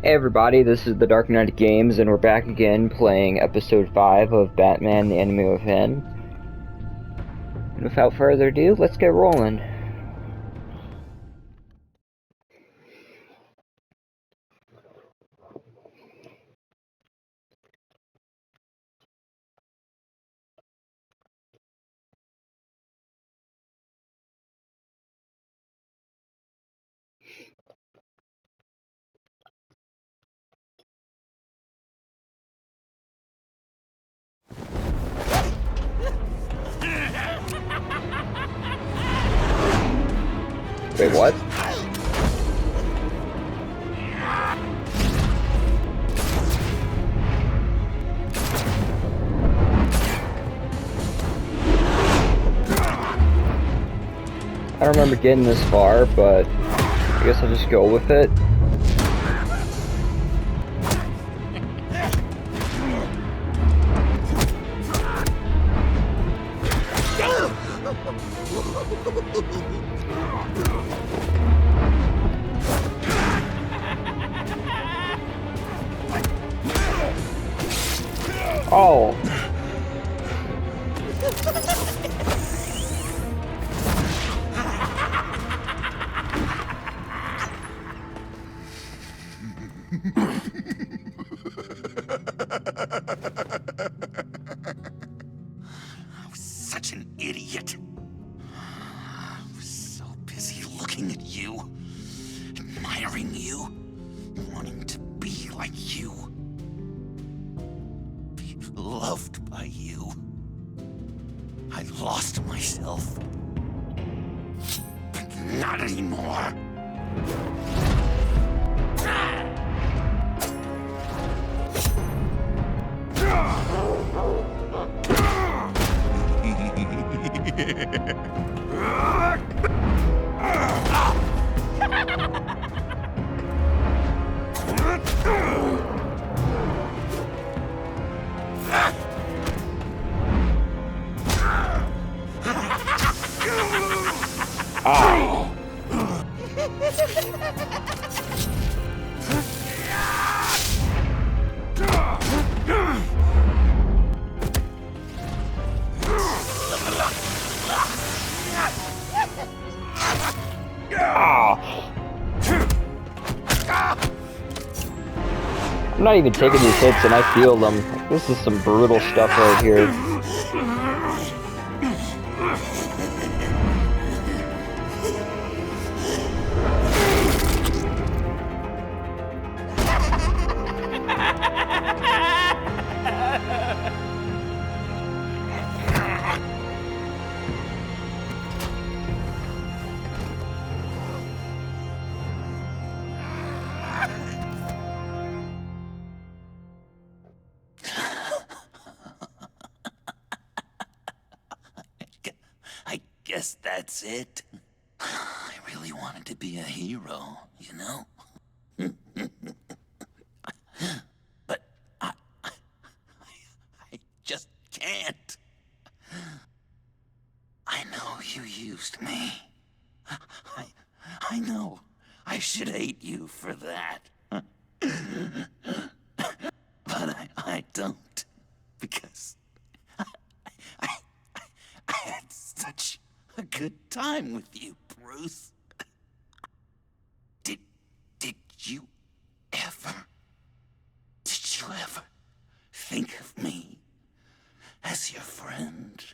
Hey everybody, this is the Dark Knight Games, and we're back again playing episode 5 of Batman the Enemy Within. And without further ado, let's get rolling. Wait, what? I don't remember getting this far, but I guess I'll just go with it. Oh! I was such an idiot. I was so busy looking at you, admiring you, wanting to be like you, be loved by you. I lost myself. But not anymore. I'm not even taking these hits and I feel them. This is some brutal stuff right here. I guess that's it. I really wanted to be a hero, you know? But I just can't. I know you used me. I know. I should hate you for that. But I don't. Because I had such a good time with you, Bruce. Did you ever think of me as your friend?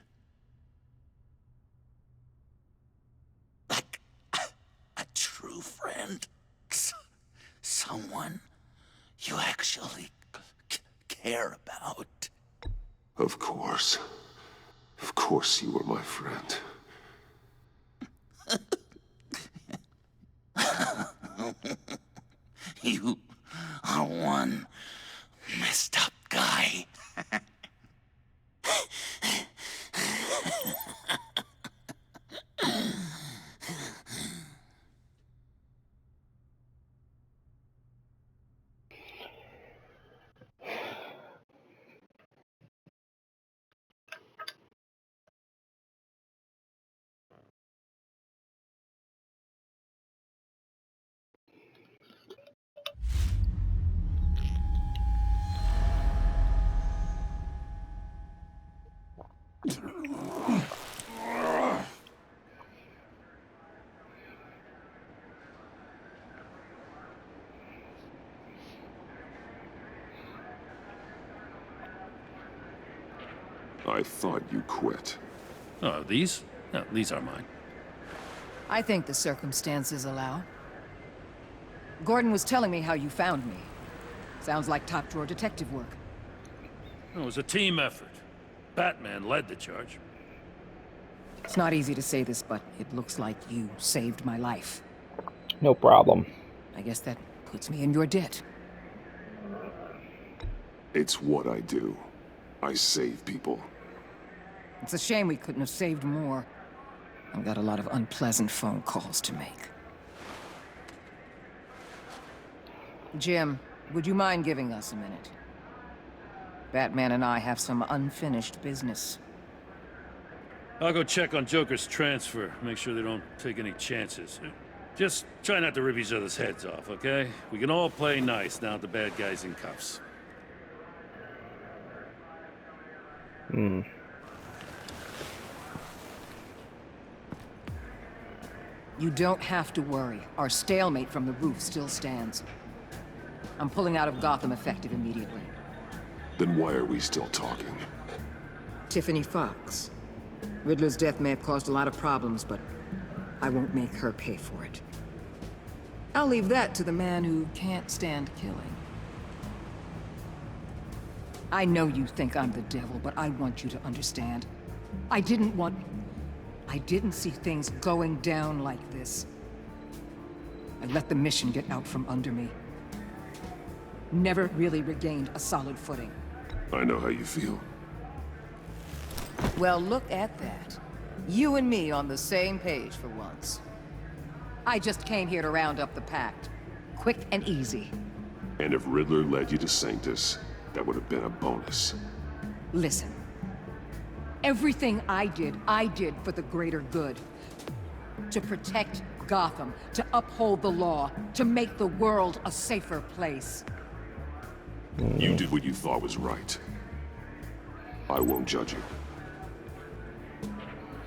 Like a true friend? Someone you actually care about? Of course. Of course you were my friend. You are one messed up guy. I thought you quit. Oh, these? No, these are mine. I think the circumstances allow. Gordon was telling me how you found me. Sounds like top-drawer detective work. It was a team effort. Batman led the charge. It's not easy to say this, but it looks like you saved my life. No problem. I guess that puts me in your debt. It's what I do. I save people. It's a shame we couldn't have saved more. I've got a lot of unpleasant phone calls to make. Jim, would you mind giving us a minute? Batman and I have some unfinished business. I'll go check on Joker's transfer, make sure they don't take any chances. Just try not to rip each other's heads off, okay? We can all play nice now that the bad guy's in cuffs. You don't have to worry. Our stalemate from the roof still stands. I'm pulling out of Gotham effective immediately. Then why are we still talking? Tiffany Fox. Riddler's death may have caused a lot of problems, but I won't make her pay for it. I'll leave that to the man who can't stand killing. I know you think I'm the devil, but I want you to understand. I didn't see things going down like this. I let the mission get out from under me. Never really regained a solid footing. I know how you feel. Well, look at that. You and me on the same page for once. I just came here to round up the pact. Quick and easy. And if Riddler led you to Sanctus, that would have been a bonus. Listen. Everything I did for the greater good. To protect Gotham, to uphold the law, to make the world a safer place. You did what you thought was right. I won't judge you.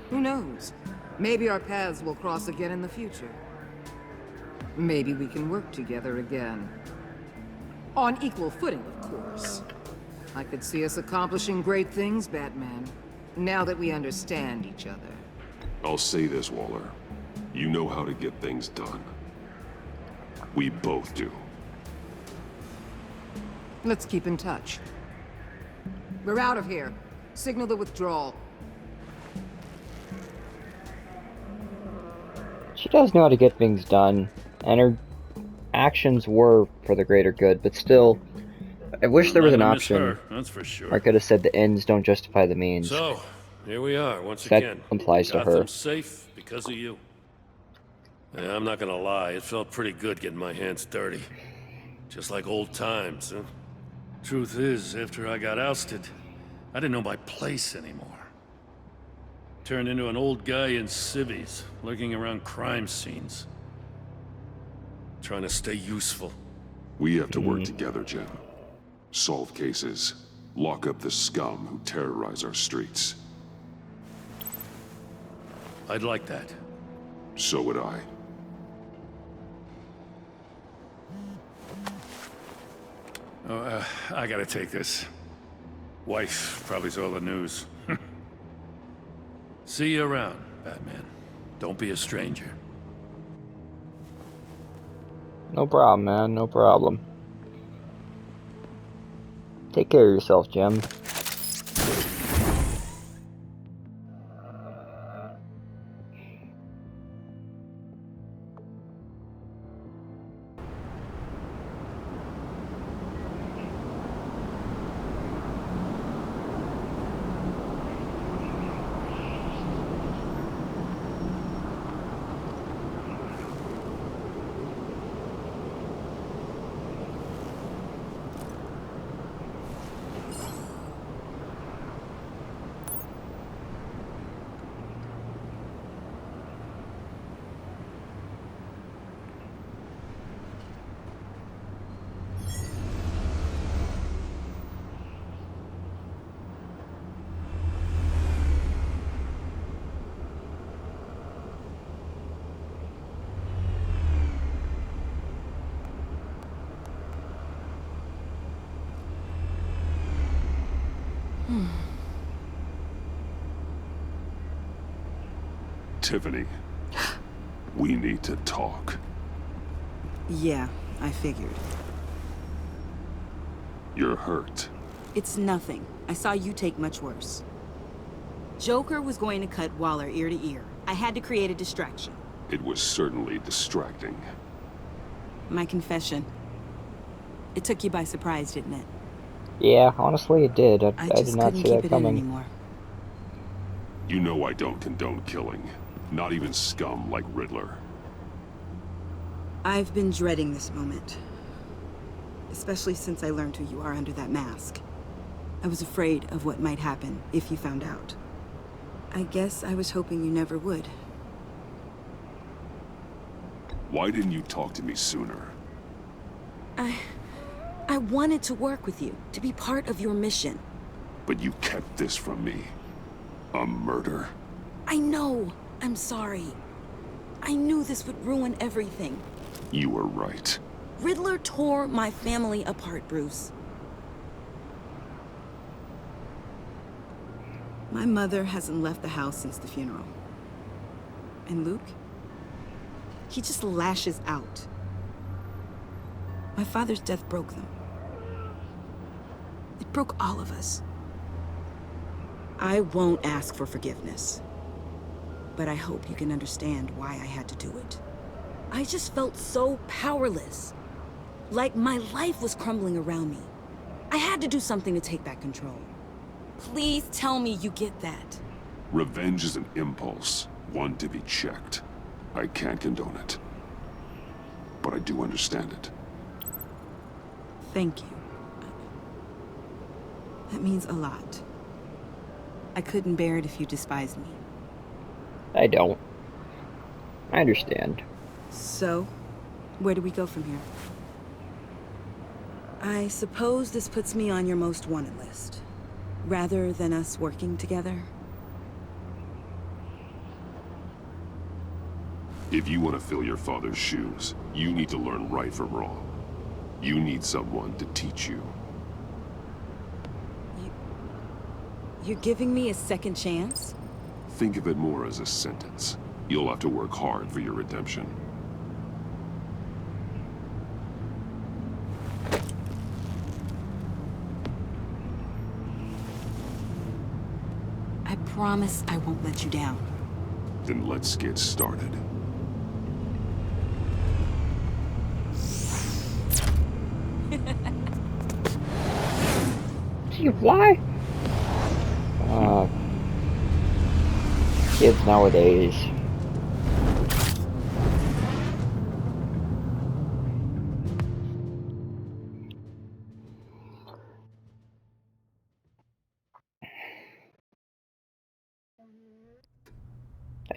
Who knows? Maybe our paths will cross again in the future. Maybe we can work together again. On equal footing, of course. I could see us accomplishing great things, Batman. Now that we understand each other. I'll say this, Waller. You know how to get things done. We both do. Let's keep in touch. We're out of here. Signal the withdrawal. She does know how to get things done, and her actions were for the greater good, but still, I wish there was an option. Her, that's for sure. I could have said the ends don't justify the means. So, here we are, once That again. applies to her. Gotham's safe because of you. Yeah, I'm not gonna lie, it felt pretty good getting my hands dirty. Just like old times, huh? Truth is, after I got ousted, I didn't know my place anymore. Turned into an old guy in civvies, lurking around crime scenes. Trying to stay useful. We have to work together, Jim. Solve cases. Lock up the scum who terrorize our streets. I'd like that. So would I. I gotta take this. Wife probably saw the news. See you around, Batman. Don't be a stranger. No problem, man. No problem. Take care of yourself, Jim. Tiffany, we need to talk. Yeah, I figured. You're hurt. It's nothing. I saw you take much worse. Joker was going to cut Waller ear to ear. I had to create a distraction. It was certainly distracting. My confession. It took you by surprise, didn't it? Yeah, honestly, it did. I I did just not couldn't see keep that it in coming. anymore. You know I don't condone killing. Not even scum like Riddler. I've been dreading this moment. Especially since I learned who you are under that mask. I was afraid of what might happen if you found out. I guess I was hoping you never would. Why didn't you talk to me sooner? I wanted to work with you, to be part of your mission. But you kept this from me. A murder? I know. I'm sorry. I knew this would ruin everything. You were right. Riddler tore my family apart, Bruce. My mother hasn't left the house since the funeral. And Luke? He just lashes out. My father's death broke them. It broke all of us. I won't ask for forgiveness. But I hope you can understand why I had to do it. I just felt so powerless. Like my life was crumbling around me. I had to do something to take back control. Please tell me you get that. Revenge is an impulse, one to be checked. I can't condone it. But I do understand it. Thank you. That means a lot. I couldn't bear it if you despised me. I don't. I understand. So, where do we go from here? I suppose this puts me on your most wanted list. Rather than us working together. If you want to fill your father's shoes, you need to learn right from wrong. You need someone to teach you. You're giving me a second chance? Think of it more as a sentence. You'll have to work hard for your redemption. I promise I won't let you down. Then let's get started. Gee, why? Kids nowadays.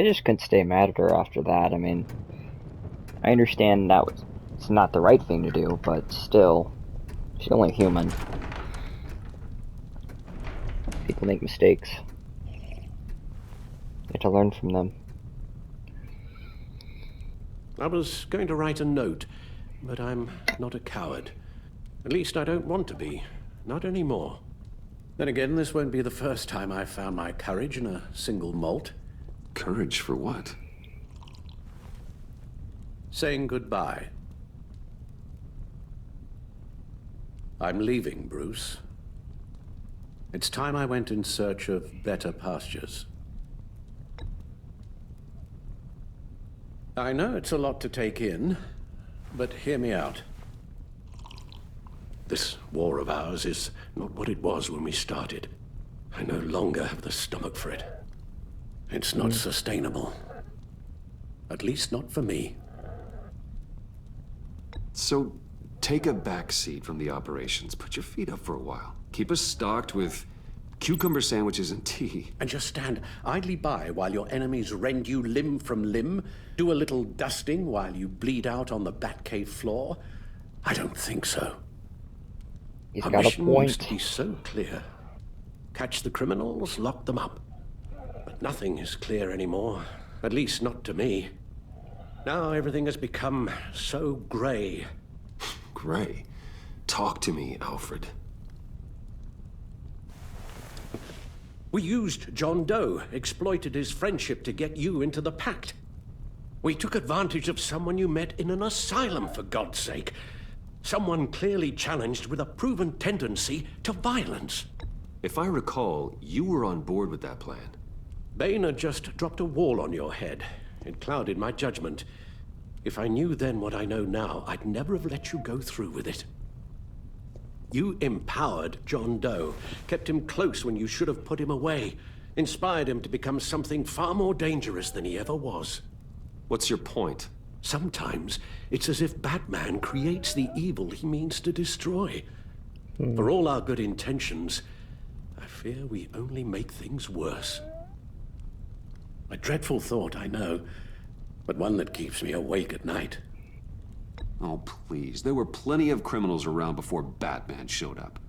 I just couldn't stay mad at her after that. I mean, I understand that it's not the right thing to do, but still, she's only human. People make mistakes. You have to learn from them. I was going to write a note, but I'm not a coward. At least I don't want to be. Not anymore. Then again, this won't be the first time I've found my courage in a single malt. Courage for what? Saying goodbye. I'm leaving, Bruce. It's time I went in search of better pastures. I know it's a lot to take in, but hear me out. This war of ours is not what it was when we started. I no longer have the stomach for it. It's not sustainable. At least not for me. So, take a back seat from the operations. Put your feet up for a while. Keep us stocked with cucumber sandwiches and tea. And just stand idly by while your enemies rend you limb from limb? Do a little dusting while you bleed out on the Batcave floor? I don't think so. He's Our got a mission used point. to be so clear. Catch the criminals, lock them up. But nothing is clear anymore. At least not to me. Now everything has become so gray. Gray. Talk to me, Alfred. We used John Doe, exploited his friendship to get you into the pact. We took advantage of someone you met in an asylum, for God's sake. Someone clearly challenged with a proven tendency to violence. If I recall, you were on board with that plan. Boehner just dropped a wall on your head. It clouded my judgment. If I knew then what I know now, I'd never have let you go through with it. You empowered John Doe, kept him close when you should have put him away, inspired him to become something far more dangerous than he ever was. What's your point? Sometimes it's as if Batman creates the evil he means to destroy. For all our good intentions, I fear we only make things worse. A dreadful thought, I know, but one that keeps me awake at night. Oh, please. There were plenty of criminals around before Batman showed up.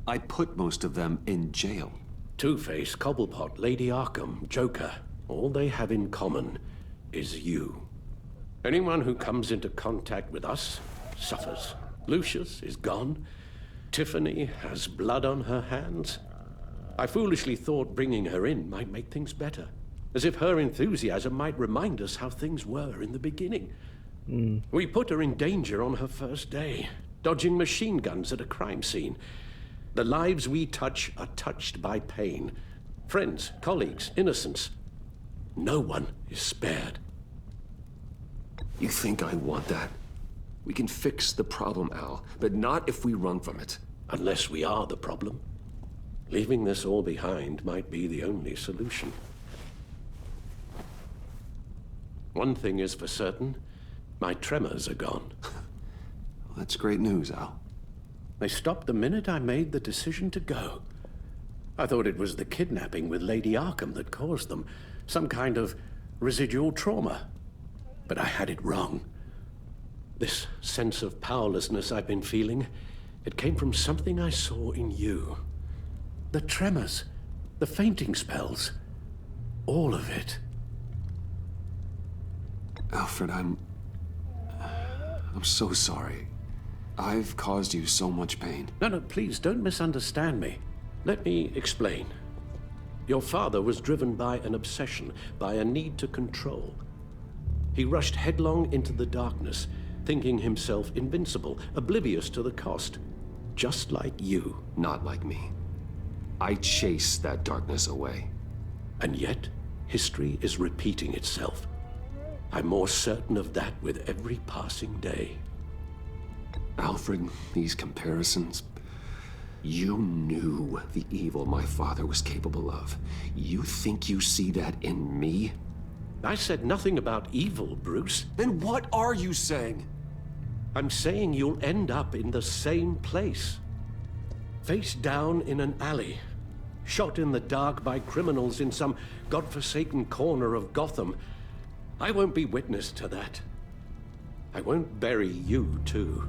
I put most of them in jail. Two-Face, Cobblepot, Lady Arkham, Joker, all they have in common is you. Anyone who comes into contact with us suffers. Lucius is gone. Tiffany has blood on her hands. I foolishly thought bringing her in might make things better, as if her enthusiasm might remind us how things were in the beginning. We put her in danger on her first day, dodging machine guns at a crime scene. The lives we touch are touched by pain. Friends, colleagues, innocents. No one is spared. You think I want that? We can fix the problem, Al, but not if we run from it. Unless we are the problem. Leaving this all behind might be the only solution. One thing is for certain. My tremors are gone. Well, that's great news, Al. They stopped the minute I made the decision to go. I thought it was the kidnapping with Lady Arkham that caused them. Some kind of residual trauma. But I had it wrong. This sense of powerlessness I've been feeling, it came from something I saw in you. The tremors, the fainting spells, all of it. Alfred, I'm so sorry. I've caused you so much pain. No, please don't misunderstand me. Let me explain. Your father was driven by an obsession, by a need to control. He rushed headlong into the darkness, thinking himself invincible, oblivious to the cost. Just like you. Not like me. I chased that darkness away. And yet, history is repeating itself. I'm more certain of that with every passing day. Alfred, these comparisons... You knew the evil my father was capable of. You think you see that in me? I said nothing about evil, Bruce. Then what are you saying? I'm saying you'll end up in the same place. Face down in an alley. Shot in the dark by criminals in some godforsaken corner of Gotham. I won't be witness to that. I won't bury you, too.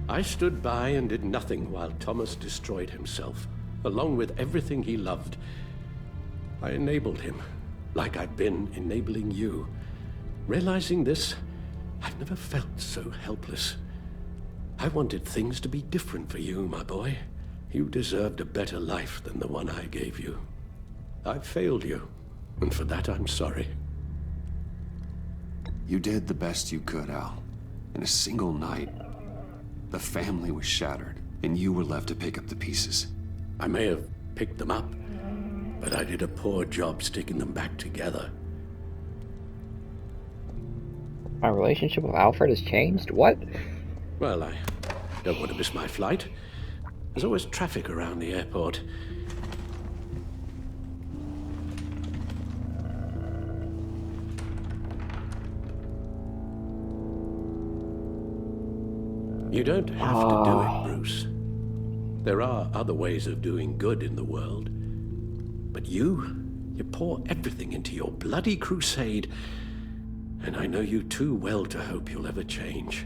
I stood by and did nothing while Thomas destroyed himself, along with everything he loved. I enabled him, like I'd been enabling you. Realizing this, I've never felt so helpless. I wanted things to be different for you, my boy. You deserved a better life than the one I gave you. I failed you, and for that I'm sorry. You did the best you could, Al. In a single night, the family was shattered, and you were left to pick up the pieces. I may have picked them up, but I did a poor job sticking them back together. My relationship with Alfred has changed? What? Well, I don't want to miss my flight. There's always traffic around the airport. You don't have to do it, Bruce. There are other ways of doing good in the world. But you pour everything into your bloody crusade, and I know you too well to hope you'll ever change.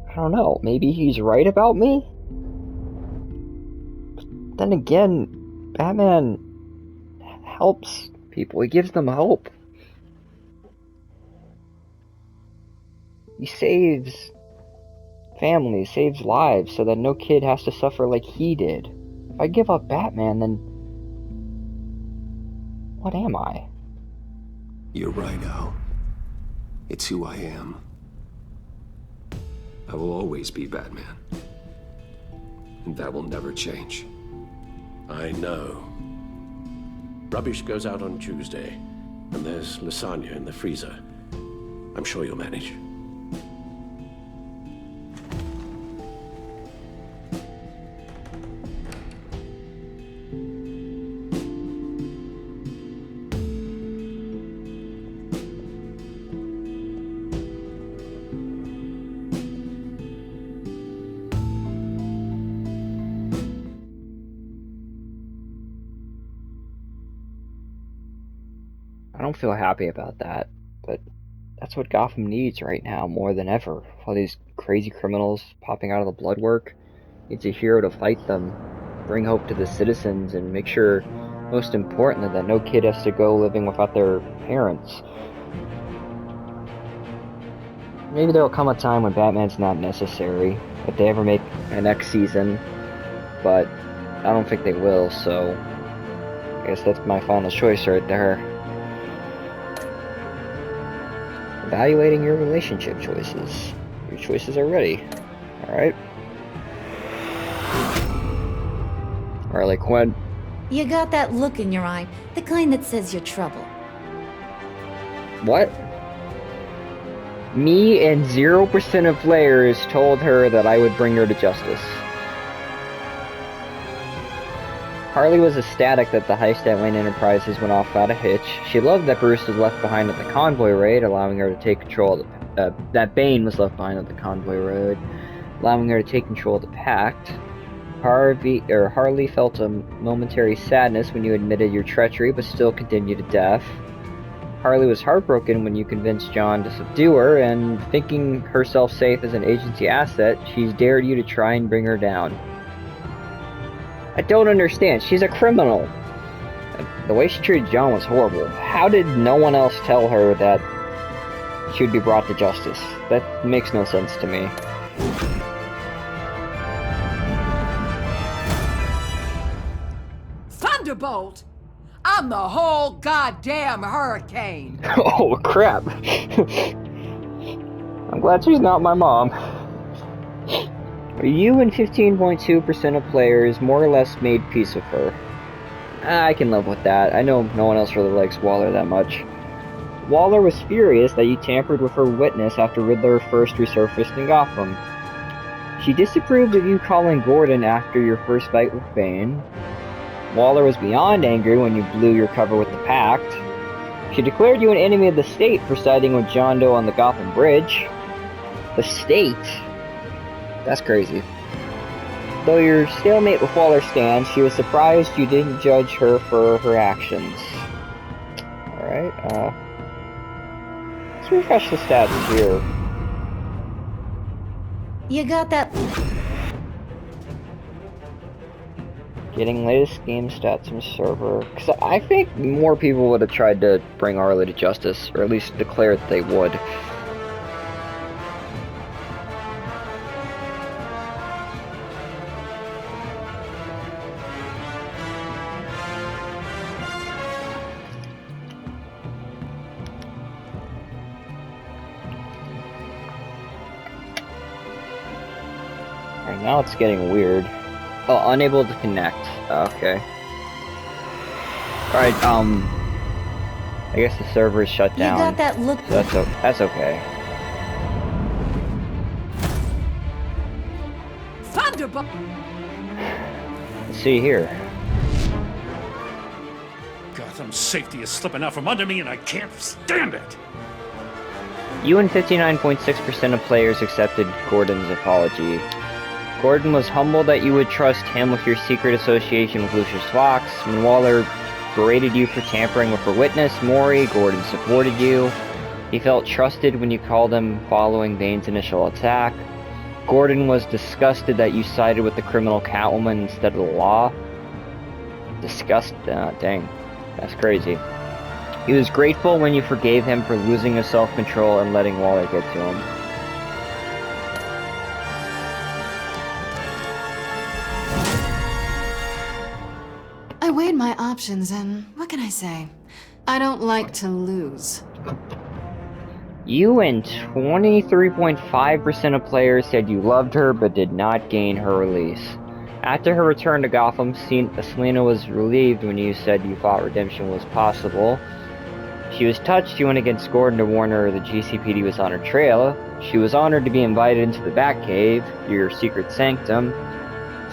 I don't know, maybe he's right about me? Then again, Batman helps people, he gives them hope. He saves families, saves lives, so that no kid has to suffer like he did. If I give up Batman, then what am I? You're right, Al. It's who I am. I will always be Batman. And that will never change. I know. Rubbish goes out on Tuesday, and there's lasagna in the freezer. I'm sure you'll manage. I don't feel happy about that, but that's what Gotham needs right now more than ever. All these crazy criminals popping out of the bloodwork. Needs a hero to fight them, bring hope to the citizens, and make sure, most importantly, that no kid has to go living without their parents. Maybe there'll come a time when Batman's not necessary, if they ever make a next season, but I don't think they will, so I guess that's my final choice right there. Evaluating your relationship choices. Your choices are ready. Alright. Harley Quinn. You got that look in your eye, the kind that says you're trouble. What? Me and 0% of players told her that I would bring her to justice. Harley was ecstatic that the heist at Wayne Enterprises went off without a hitch. She loved that Bruce was left behind at the convoy raid, allowing her to take control of that Bane was left behind at the convoy raid, allowing her to take control of the Pact. Harley felt a momentary sadness when you admitted your treachery, but still continued to death. Harley was heartbroken when you convinced John to subdue her, and thinking herself safe as an agency asset, she's dared you to try and bring her down. I don't understand. She's a criminal. The way she treated John was horrible. How did no one else tell her that she would be brought to justice? That makes no sense to me. Thunderbolt! I'm the whole goddamn hurricane! Oh, crap. I'm glad she's not my mom. You and 15.2% of players more or less made peace with her. I can live with that. I know no one else really likes Waller that much. Waller was furious that you tampered with her witness after Riddler first resurfaced in Gotham. She disapproved of you calling Gordon after your first fight with Bane. Waller was beyond angry when you blew your cover with the Pact. She declared you an enemy of the state for siding with John Doe on the Gotham Bridge. The state? That's crazy. Though your stalemate with Waller stands, she was surprised you didn't judge her for her actions. Alright, let's refresh the stats here. You got that... Getting latest game stats from server. Because I think more people would have tried to bring Harley to justice, or at least declare that they would. Alright, now it's getting weird. Oh, unable to connect. Okay. Alright, I guess the server is shut down. You got that look. So that's okay. Thunderbolt! Let's see here. Gotham's safety is slipping out from under me and I can't stand it! You and 59.6% of players accepted Gordon's apology. Gordon was humbled that you would trust him with your secret association with Lucius Fox. When Waller berated you for tampering with her witness, Maury, Gordon supported you. He felt trusted when you called him following Bane's initial attack. Gordon was disgusted that you sided with the criminal Catwoman instead of the law. Dang. That's crazy. He was grateful when you forgave him for losing his self-control and letting Waller get to him. options, and what can I say? I don't like to lose. You and 23.5% of players said you loved her but did not gain her release. After her return to Gotham, Selena was relieved when you said you thought redemption was possible. She was touched you went against Gordon to warn her the GCPD was on her trail. She was honored to be invited into the Batcave, your secret sanctum.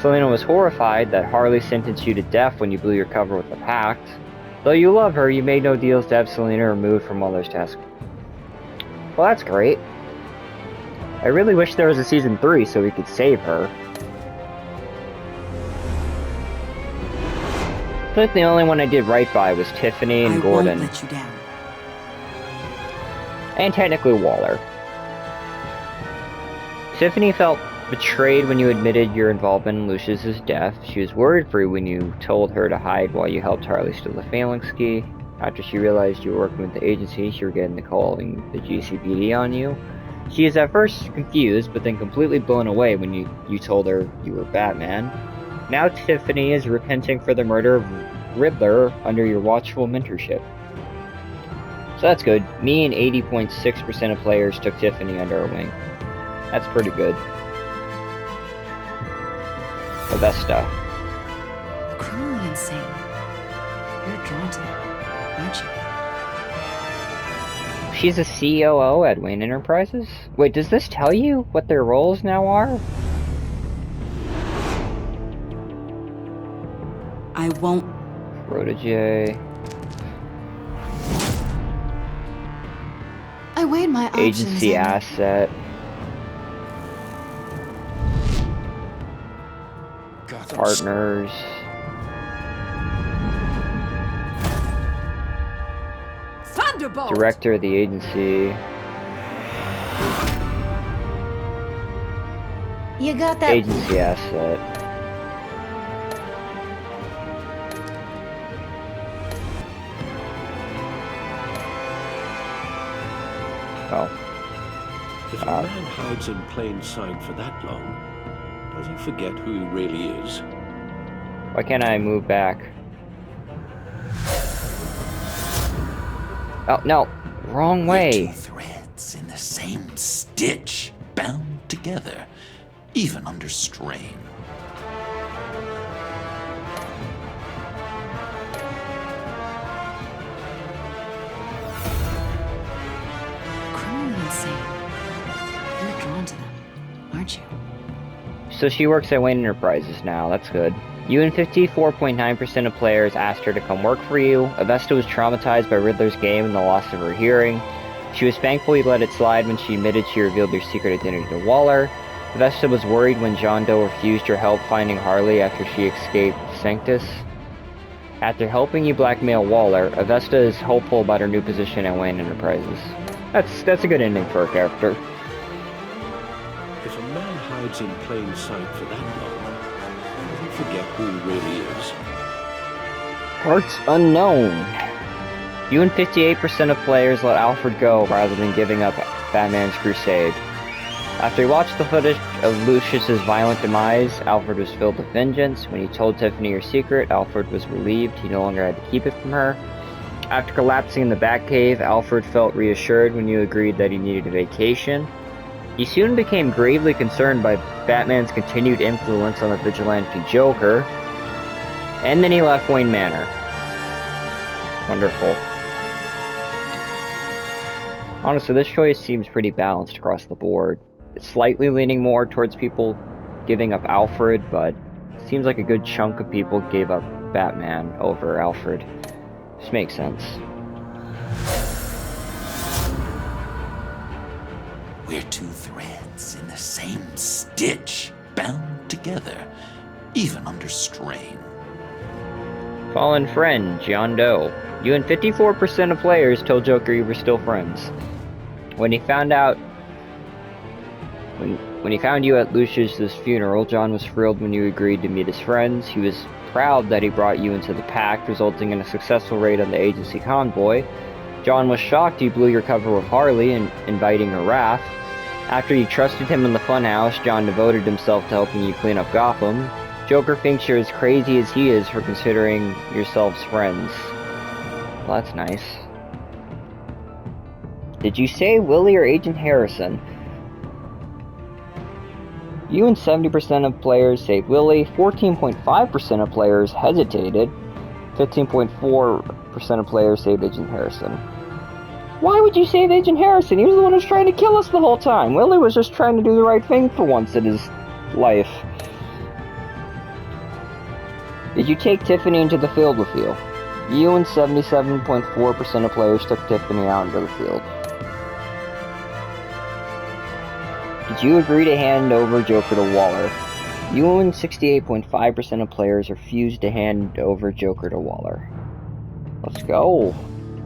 Selena was horrified that Harley sentenced you to death when you blew your cover with the Pact. Though you love her, you made no deals to have Selena removed from Muller's task. Well, that's great. I really wish there was a Season 3 so we could save her. I think the only one I did right by was Tiffany and Gordon. I won't let you down. And technically Waller. Tiffany felt betrayed when you admitted your involvement in Lucius's death. She was worried for you when you told her to hide while you helped Harley steal the Phalanx key. After she realized you were working with the agency, she began calling the GCPD on you. She is at first confused, but then completely blown away when you told her you were Batman. Now Tiffany is repenting for the murder of Riddler under your watchful mentorship. So that's good. Me and 80.6% of players took Tiffany under our wing. That's pretty good. Avesta. Criminally insane. You're drawn to them, aren't you? She's a COO at Wayne Enterprises? Wait, does this tell you what their roles now are? I won't. Protege. I weighed my options. Agency and asset. Partners. Thunderbolt! Director of the agency. You got that? Agency asset. Oh. If a man hides in plain sight for that long, does he forget who he really is? Why can't I move back? Oh, no. Wrong way. Two threads in the same stitch, bound together, even under strain. criminally insane. You're drawn to them, aren't you? So she works at Wayne Enterprises now, that's good. You and 54.9% of players asked her to come work for you. Avesta was traumatized by Riddler's game and the loss of her hearing. She was thankful you let it slide when she admitted she revealed your secret identity to Waller. Avesta was worried when John Doe refused your help finding Harley after she escaped Sanctus. After helping you blackmail Waller, Avesta is hopeful about her new position at Wayne Enterprises. That's a good ending for her character. If a man hides in plain sight for that long, does he forget who he really is? Parts unknown. You and 58% of players let Alfred go rather than giving up Batman's crusade. After he watched the footage of Lucius's violent demise, Alfred was filled with vengeance. When you told Tiffany your secret, Alfred was relieved he no longer had to keep it from her. After collapsing in the Batcave, Alfred felt reassured when you agreed that he needed a vacation. He soon became gravely concerned by Batman's continued influence on the vigilante Joker, and then he left Wayne Manor. Wonderful. Honestly, this choice seems pretty balanced across the board. It's slightly leaning more towards people giving up Alfred, but it seems like a good chunk of people gave up Batman over Alfred. This makes sense. We're two threads in the same stitch, bound together, even under strain. Fallen friend, John Doe. You and 54% of players told Joker you were still friends. When he found you at Lucius's funeral, John was thrilled when you agreed to meet his friends. He was proud that he brought you into the Pact, resulting in a successful raid on the agency convoy. John was shocked you blew your cover with Harley and inviting her wrath. After you trusted him in the funhouse, John devoted himself to helping you clean up Gotham. Joker thinks you're as crazy as he is for considering yourselves friends. Well, that's nice. Did you say Willie or Agent Harrison? You and 70% of players saved Willie, 14.5% of players hesitated, 15.4% of players saved Agent Harrison. Why would you save Agent Harrison? He was the one who was trying to kill us the whole time. Willie was just trying to do the right thing for once in his life. Did you take Tiffany into the field with you? You and 77.4% of players took Tiffany out into the field. Did you agree to hand over Joker to Waller? You and 68.5% of players refused to hand over Joker to Waller. Let's go.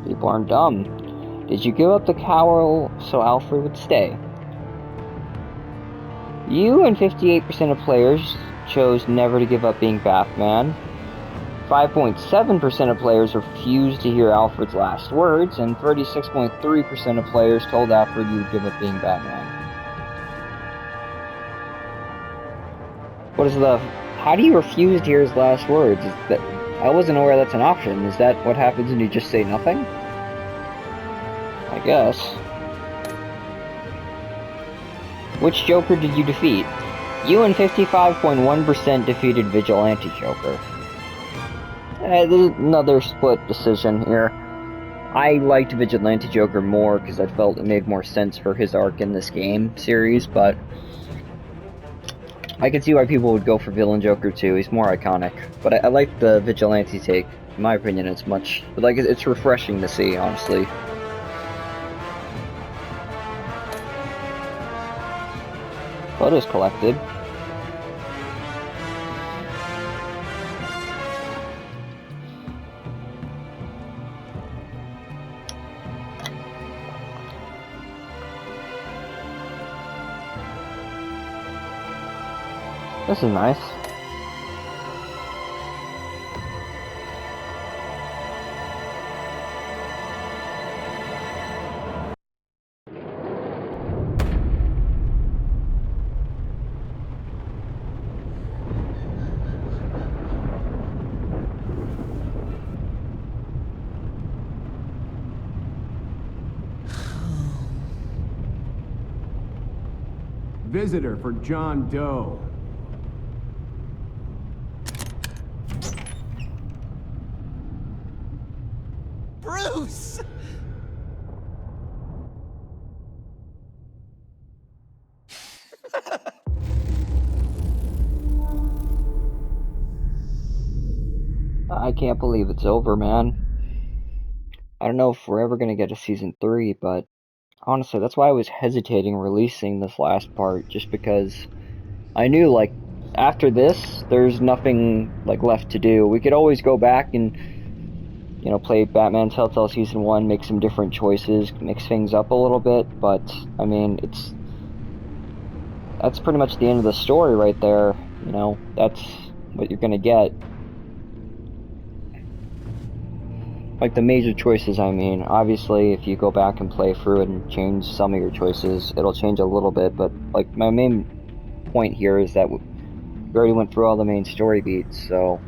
People aren't dumb. Did you give up the cowl so Alfred would stay? You and 58% of players chose never to give up being Batman. 5.7% of players refused to hear Alfred's last words, and 36.3% of players told Alfred you would give up being Batman. What is the... How do you refuse to hear his last words? Is that... I wasn't aware that's an option. Is that what happens when you just say nothing? I guess. Which Joker did you defeat? You and 55.1% defeated Vigilante Joker. There's another split decision here. I liked Vigilante Joker more because I felt it made more sense for his arc in this game series, but I can see why people would go for Villain Joker too. He's more iconic, but I like the Vigilante take. In my opinion, it's much like it's refreshing to see, honestly. Photos collected. This is nice. Visitor for John Doe. Bruce! I can't believe it's over, man. I don't know if we're ever gonna get a season 3, but honestly, that's why I was hesitating releasing this last part, just because I knew, like, after this, there's nothing, like, left to do. We could always go back and, you know, play Batman Telltale Season 1, make some different choices, mix things up a little bit, but, I mean, that's pretty much the end of the story right there, you know, that's what you're gonna get. Like, the major choices, I mean, obviously, if you go back and play through it and change some of your choices, it'll change a little bit, but, like, my main point here is that we already went through all the main story beats, so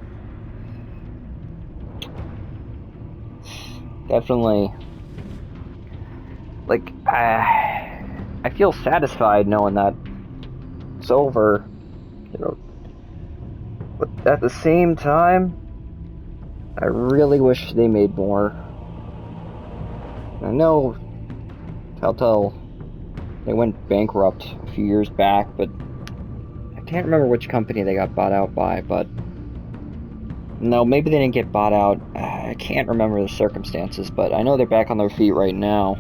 definitely, like, I feel satisfied knowing that it's over, you know, but at the same time, I really wish they made more. I know Telltale, they went bankrupt a few years back, but I can't remember which company they got bought out by, but no, maybe they didn't get bought out. I can't remember the circumstances, but I know they're back on their feet right now.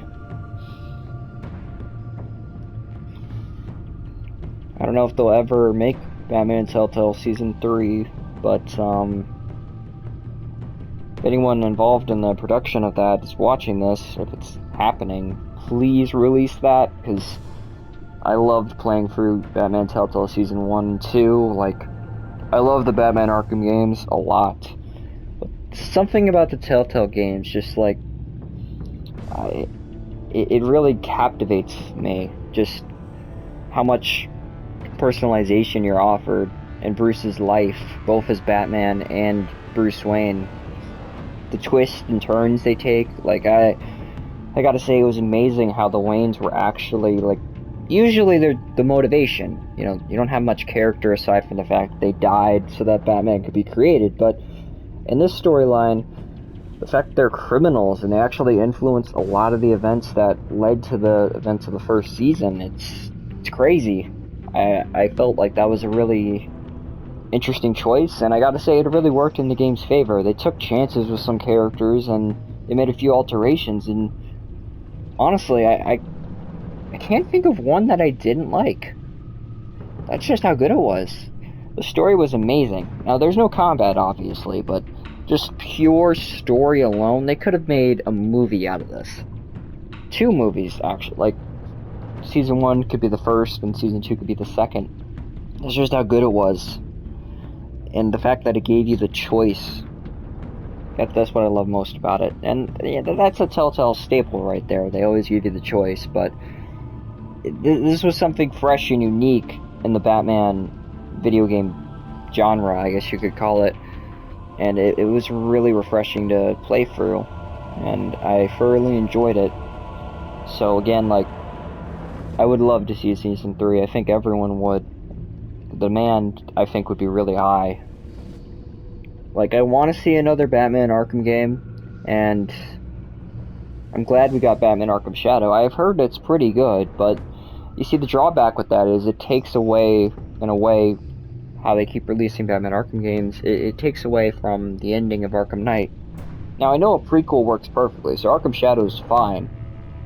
I don't know if they'll ever make Batman Telltale Season 3, but if anyone involved in the production of that is watching this, if it's happening, please release that, because I loved playing through Batman Telltale Season 1 and 2. Like, I love the Batman Arkham games a lot. But something about the Telltale games, just like, it really captivates me. Just how much personalization you're offered. in Bruce's life, both as Batman and Bruce Wayne. The twists and turns they take, like, I gotta say, it was amazing how the Waynes were actually, like, usually they're the motivation. You know, you don't have much character aside from the fact that they died so that Batman could be created, but in this storyline, the fact that they're criminals and they actually influenced a lot of the events that led to the events of the first season, it's crazy. I felt like that was a really interesting choice, and I gotta say, it really worked in the game's favor. They took chances with some characters, and they made a few alterations, and honestly, I can't think of one that I didn't like. That's just how good it was. The story was amazing. Now, there's no combat, obviously, but just pure story alone, they could have made a movie out of this. 2 movies, actually. Like, Season 1 could be the first, and Season 2 could be the second. That's just how good it was. And the fact that it gave you the choice. That's what I love most about it. And yeah, that's a Telltale staple right there. They always give you the choice, but this was something fresh and unique in the Batman video game genre, I guess you could call it. And it was really refreshing to play through, and I thoroughly enjoyed it. So again, like, I would love to see Season 3. I think everyone would. The demand, I think, would be really high. Like, I want to see another Batman Arkham game, and I'm glad we got Batman Arkham Shadow. I've heard it's pretty good, but you see, the drawback with that is it takes away, in a way, how they keep releasing Batman Arkham games. It takes away from the ending of Arkham Knight. Now, I know a prequel works perfectly, so Arkham Shadow is fine,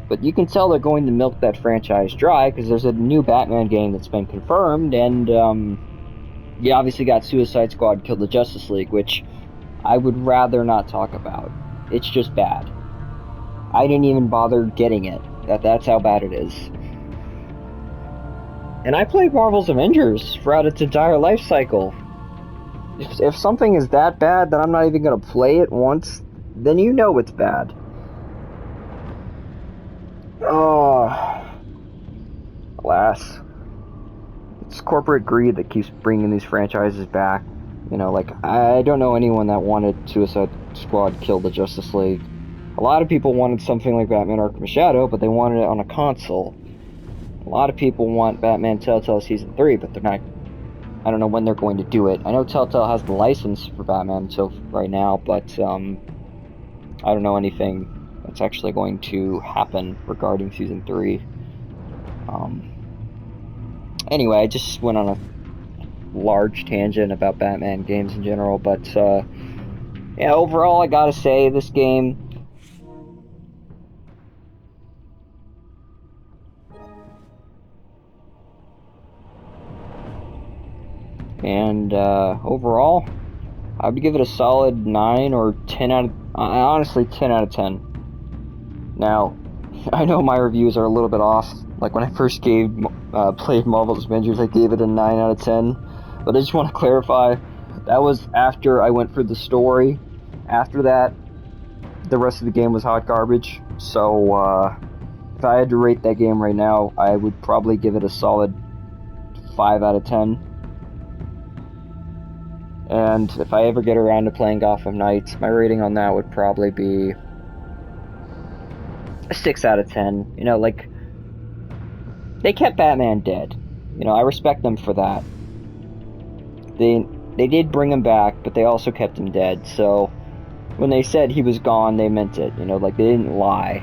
but you can tell they're going to milk that franchise dry, because there's a new Batman game that's been confirmed, and you obviously got Suicide Squad Kill the Justice League, which I would rather not talk about. It's just bad. I didn't even bother getting it. That's how bad it is. And I played Marvel's Avengers throughout its entire life cycle. If something is that bad that I'm not even going to play it once, then you know it's bad. Oh, alas. It's corporate greed that keeps bringing these franchises back. You know, like, I don't know anyone that wanted Suicide Squad Kill the Justice League. A lot of people wanted something like Batman Arkham Shadow, but they wanted it on a console. A lot of people want Batman Telltale Season 3, but they're not... I don't know when they're going to do it. I know Telltale has the license for Batman right now, but I don't know anything that's actually going to happen regarding Season 3. Anyway, I just went on a large tangent about Batman games in general, but yeah, overall, I gotta say, this game... And overall, I would give it a solid 9 or 10 out of... honestly, 10 out of 10. Now, I know my reviews are a little bit off. Like, when I first played Marvel's Avengers, I gave it a 9 out of 10. But I just want to clarify, that was after I went through the story. After that, the rest of the game was hot garbage. So, if I had to rate that game right now, I would probably give it a solid 5 out of 10. And if I ever get around to playing Gotham Knights, my rating on that would probably be a 6 out of 10. You know, like, they kept Batman dead. You know, I respect them for that. They did bring him back, but they also kept him dead. So when they said he was gone, they meant it. You know, like, they didn't lie.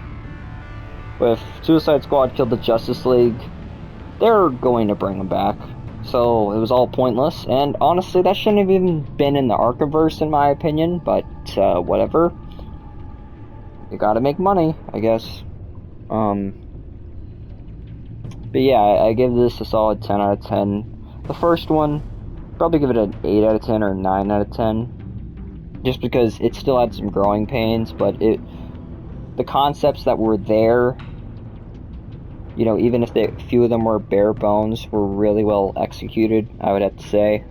But if Suicide Squad Killed the Justice League, they're going to bring him back. So it was all pointless, and honestly, that shouldn't have even been in the Arkhamverse, in my opinion, but whatever. You gotta make money, I guess. But yeah, I give this a solid 10 out of 10. The first one, probably give it an 8 out of 10 or 9 out of 10. Just because it still had some growing pains, but the concepts that were there, you know, even if a few of them were bare bones, were really well executed, I would have to say.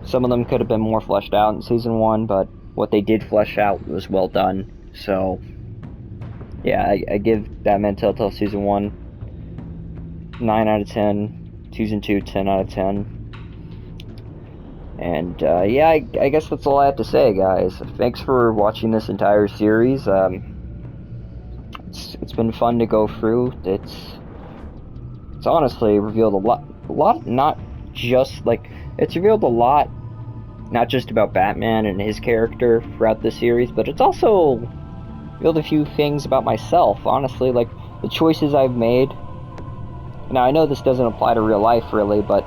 Some of them could have been more fleshed out in Season 1, but what they did flesh out was well done. So, yeah, I give Batman Telltale Season 1 9 out of 10, Season 2 10 out of 10. And yeah, I guess that's all I have to say, guys. Thanks for watching this entire series. It's been fun to go through. It's honestly revealed a lot, not just like, it's revealed a lot, not just about Batman and his character throughout the series, but it's also revealed a few things about myself, honestly, like the choices I've made. Now, I know this doesn't apply to real life, really, but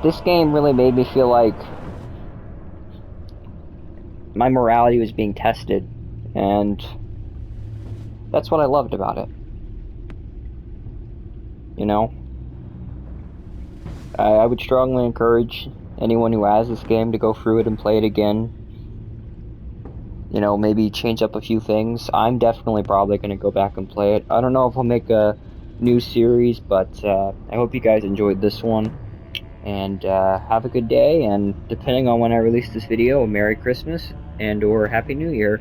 this game really made me feel like my morality was being tested, and that's what I loved about it. You know? I would strongly encourage anyone who has this game to go through it and play it again. You know, maybe change up a few things. I'm definitely probably going to go back and play it. I don't know if I'll make a new series, but I hope you guys enjoyed this one. And have a good day, and depending on when I release this video, a Merry Christmas and or Happy New Year.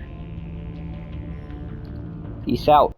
Peace out.